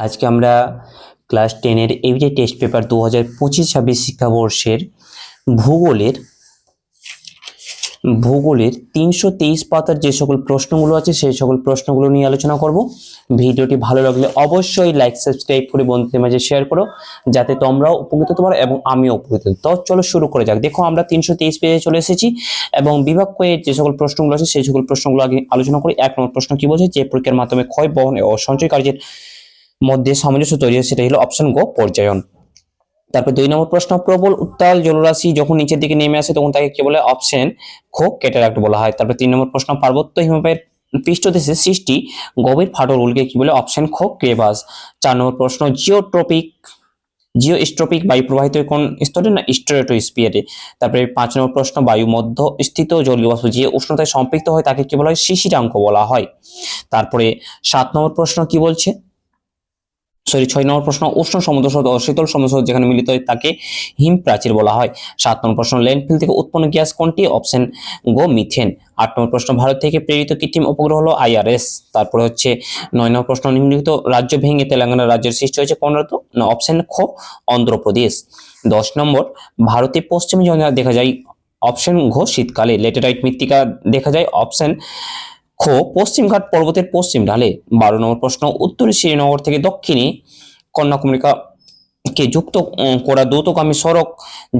আজকে আমরা class 10-এর everyday test paper 2025-26 শিক্ষাবর্ষের ভূগোলের 323 পাতার যে সকল প্রশ্নগুলো আছে সেই সকল প্রশ্নগুলো নিয়ে আলোচনা করব। ভিডিওটি ভালো লাগলে অবশ্যই লাইক সাবস্ক্রাইব করে বন্ধুদের মাঝে শেয়ার করো, যাতে তোমরাও উপকৃত হতে পারো এবং আমিও উপকৃত হই। তো চলো শুরু করে যাক। দেখো আমরা 323 পেজে চলে এসেছি এবং বিভাগ করে যে সকল প্রশ্নগুলো আছে সেই সকল প্রশ্নগুলো আগে আলোচনা করি। 1 নম্বর প্রশ্ন কি বলছে, যে প্রক্রিয়ার মাধ্যমে ক্ষয়, বহন ও সঞ্চয় কার্যের মধ্যে সামঞ্জস্য তৈরি হয় সেটা হলো অপশন গো, পর্যায়ন। তারপর 2 নম্বর প্রশ্ন, প্রবল উত্তাল জলরাশি যখন নিচের দিকে নেমে আসে তখন তাকে কি বলে, অপশন খ, ক্যাটারাক্ট বলা হয়। তারপর 3 নম্বর প্রশ্ন, পার্বত্য হিমবাহের পৃষ্ঠদেশে সৃষ্টি গভীর ফাটলগুলিকে কি বলে, অপশন খ, ক্রেভাস। 4 নম্বর প্রশ্ন, জিওস্ট্রপিক বায়ু প্রবাহিত কোন স্তরে, না স্ট্রেটোস্ফিয়ারে। তারপরে 5 নম্বর প্রশ্ন, বায়ু মধ্যস্থিত জলীয় বাষ্প যে উষ্ণতায় সম্পৃক্ত হয় তাকে কি বলা হয়, শিশিরাঙ্ক বলা হয়। তারপরে 7 নম্বর প্রশ্ন কি বলছে, 6 নম্বর প্রশ্ন, উষ্ণ সমুদ্র সৈকত ও শীতল সমুদ্র সৈকত যেখানে মিলিত হয় তাকে হিম প্রাচীর বলা হয়। 7 নম্বর প্রশ্ন, ল্যান্ডফিল থেকে উৎপন্ন গ্যাস কোনটি, অপশন গো, মিথেন। 8 নম্বর প্রশ্ন, ভারত থেকে প্রেরিত কৃত্রিম উপগ্রহ হলো IRS। তারপরে হচ্ছে 9 নম্বর প্রশ্ন, নিম্নলিখিত রাজ্য ভেঙে তেলেঙ্গানা রাজ্যের সৃষ্টি হয়েছে কোন ঋতু, না অপশন খ, অন্ধ্রপ্রদেশ। 10 নম্বর, ভারতের পশ্চিমে দেখা যায়, অপশন ঘ, শীতকালে। লেটেরাইট মৃত্তিকা দেখা যায়, অপশন খ, পশ্চিমঘাট পর্বতের পশ্চিম ঢালে। 12 নম্বর প্রশ্ন, উত্তরে শ্রীনগর থেকে দক্ষিণে কন্যাকুমারীকে যুক্ত করা দ্রুতগামী সড়ক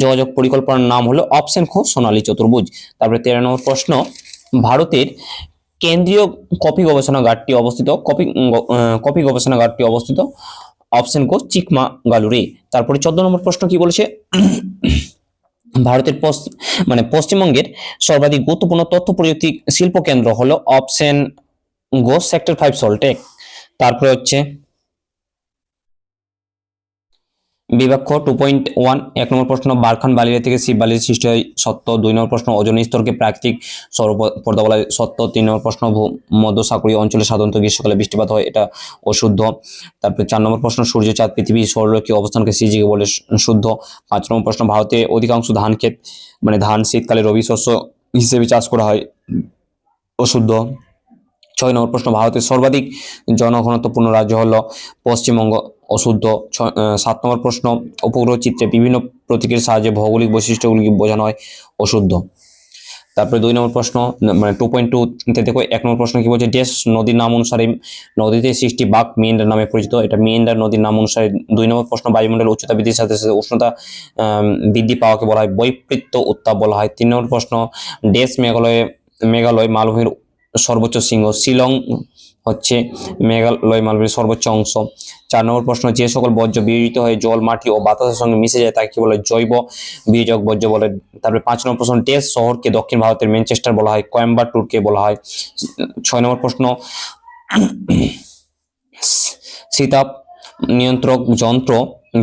যোগাযোগ পরিকল্পনার নাম হলো অপশন খ, সোনালী চতুর্ভুজ। তারপরে 13 নম্বর প্রশ্ন, ভারতের কেন্দ্রীয় কফি গবেষণাগারটি অবস্থিত অপশন ক, চিকমাগালুরে। তারপরে 14 নম্বর প্রশ্ন কি বলেছে, ভারতের পশ্চিমবঙ্গের সর্বাধিক গুরুত্বপূর্ণ তথ্য প্রযুক্তি শিল্প কেন্দ্র হলো অপশন গো, সেক্টর 5 সল্টলেক। তারপরে হচ্ছে বিভাগ খ 2.1, 1 নম্বর প্রশ্ন, বারখান বালিয়া থেকে শিব বালির সৃষ্টি হয়, সত্য। 2 নম্বর প্রশ্ন, ওজোন স্তরকে প্রাকৃতিক সৌরপর্দা বলা হয়, সত্য। 3 নম্বর প্রশ্ন, মধ্য সাগরীয় অঞ্চলে সাধারণত গ্রীষ্মকালে বৃষ্টিপাত হয়, এটা অশুদ্ধ। তারপরে 4 নম্বর প্রশ্ন, সূর্য, চাঁদ, পৃথিবী, সৌররেখীয় অবস্থানকে সিজিকে বলে, শুদ্ধ। 5 নম্বর প্রশ্ন, ভারতে অধিকাংশ ধান ক্ষেত ধান শীতকালে রবি শস্য হিসেবে চাষ করা হয়, অশুদ্ধ। 6 নম্বর প্রশ্ন, ভারতের সর্বাধিক জনঘনত্বপূর্ণ রাজ্য হলো পশ্চিমবঙ্গ, অশুদ্ধ। 7 নম্বর প্রশ্ন, উপগ্রহ চিত্রে বিভিন্ন প্রতীকের সাহায্যে ভৌগোলিক বৈশিষ্ট্যগুলি বোঝানো হয়, অশুদ্ধ। তারপরে 2 নম্বর প্রশ্ন 2.2 তে দেখো 1 নম্বর প্রশ্ন কি বলছে, ড্যাশ নদীর নাম অনুসারে নদীতে সৃষ্টি বাঁক মিয়ান্ডার নামে পরিচিত, এটা মিয়ান্ডার নদীর নাম অনুসারে। 2 নম্বর প্রশ্ন, বায়ুমণ্ডলের উচ্চতা বৃদ্ধির সাথে সাথে উষ্ণতা বৃদ্ধি পাওয়াকে বলা হয় বৈপরীত্য উত্তাপ বলা হয়। 3 নম্বর প্রশ্ন, ড্যাশ মেঘালয় মালভূমির সর্বোচ্চ শৃঙ্গ, শিলং হচ্ছে মেঘালয় মালভূমির সর্বোচ্চ অংশ। 4 নম্বর প্রশ্ন, যে সকল বর্জ্য বিয়োজিত হয়ে জল, মাটি ও বাতাসের সঙ্গে মিশে যায় তাকে কি বলে, জৈব বিয়োজক বর্জ্য বলে। তারপরে 5 নম্বর প্রশ্ন, ড্যাশ শহরকে দক্ষিণ ভারতের ম্যানচেস্টার বলা হয়, কোয়েম্বাটুরকে বলা হয়। 6 নম্বর প্রশ্ন, শীতাপ নিয়ন্ত্রক যন্ত্র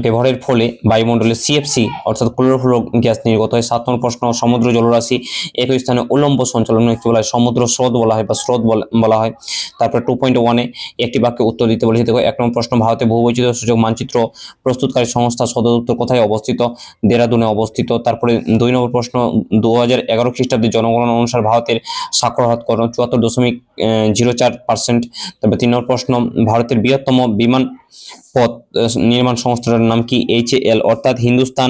ব্যবহারের ফলে বায়ুমণ্ডলে CFC অর্থাৎ ক্লোরোফ্লোরো গ্যাস নির্গত হয়। 7 নম্বর প্রশ্ন, সমুদ্র জলরাশি একই স্থানে উল্লম্ব সঞ্চালন কি বলা হয়, সমুদ্র স্রোত বলা হয় বা স্রোত বলা হয়। তারপর 2.1 এ একটি বাক্যে উত্তর দিতে বলেছে। দেখো 1 নম্বর প্রশ্ন, ভারতের ভূবৈচিত্র্য সূচক মানচিত্র প্রস্তুতকারী সংস্থা সদর দপ্তর কোথায় অবস্থিত, দেরাদুনে অবস্থিত। তারপরে 2 নম্বর প্রশ্ন, 2011 খ্রিস্টাব্দে জনগণনা অনুসারে ভারতের সাক্ষরতার হার 74.04%। তারপর 3 নম্বর প্রশ্ন, ভারতের বৃহত্তম বিমান পথ নির্মাণ সংস্থাটার নাম কি, HAL অর্থাৎ হিন্দুস্তান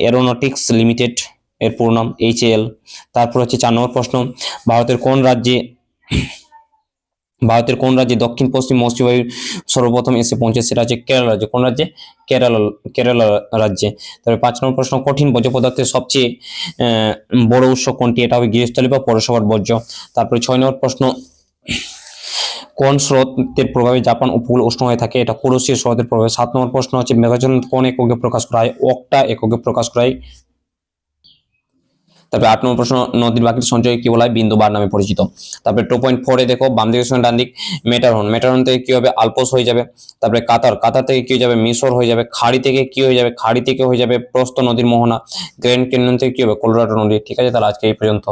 এরোনটিক্স লিমিটেড এর পুরো নাম HAL। তারপর হচ্ছে 4 নম্বর প্রশ্ন, ভারতের কোন রাজ্যে দক্ষিণ পশ্চিম মৌসুমী বায়ু সর্বপ্রথম এসে পৌঁছে, সেটা হচ্ছে কেরালা রাজ্যে। কোন রাজ্যে, কেরালা রাজ্যে। তারপরে 5 নম্বর প্রশ্ন, কঠিন বর্জ্য পদার্থের সবচেয়ে বড় উৎস কোনটি, এটা হবে গৃহস্থলী বা পৌরসভার বর্জ্য। তারপরে 6 নম্বর প্রশ্ন, কোন স্রোতের প্রভাবে জাপান উপকূল উষ্ণ হয়ে থাকে, এটা কুরোশিয়া স্রোতের প্রভাবে। 7 নম্বর প্রশ্ন হচ্ছে, মেঘাচ্ছন্ন কোন এককে প্রকাশ করা হয়, অক্টা এককে প্রকাশ করা হয়। তারপরে 8 নম্বর প্রশ্ন, নদীর বাকির সঞ্চয় কি বলা হয়, বিন্দু বার নামে পরিচিত। তারপরে 2.4 এ দেখো বাম দিকের সঙ্গে ডান দিক, মেটারন থেকে কি হবে, আলপস হয়ে যাবে। তারপরে কাতার থেকে কি হয়ে যাবে, মিশর হয়ে যাবে। খাড়ি থেকে কি হয়ে যাবে, খাড়ি থেকে হয়ে যাবে প্রস্ত নদীর মোহনা। গ্র্যান্ড ক্যানিয়ন থেকে কি হবে, কলোরাডো নদী। ঠিক আছে, তাহলে আজকে এই পর্যন্ত।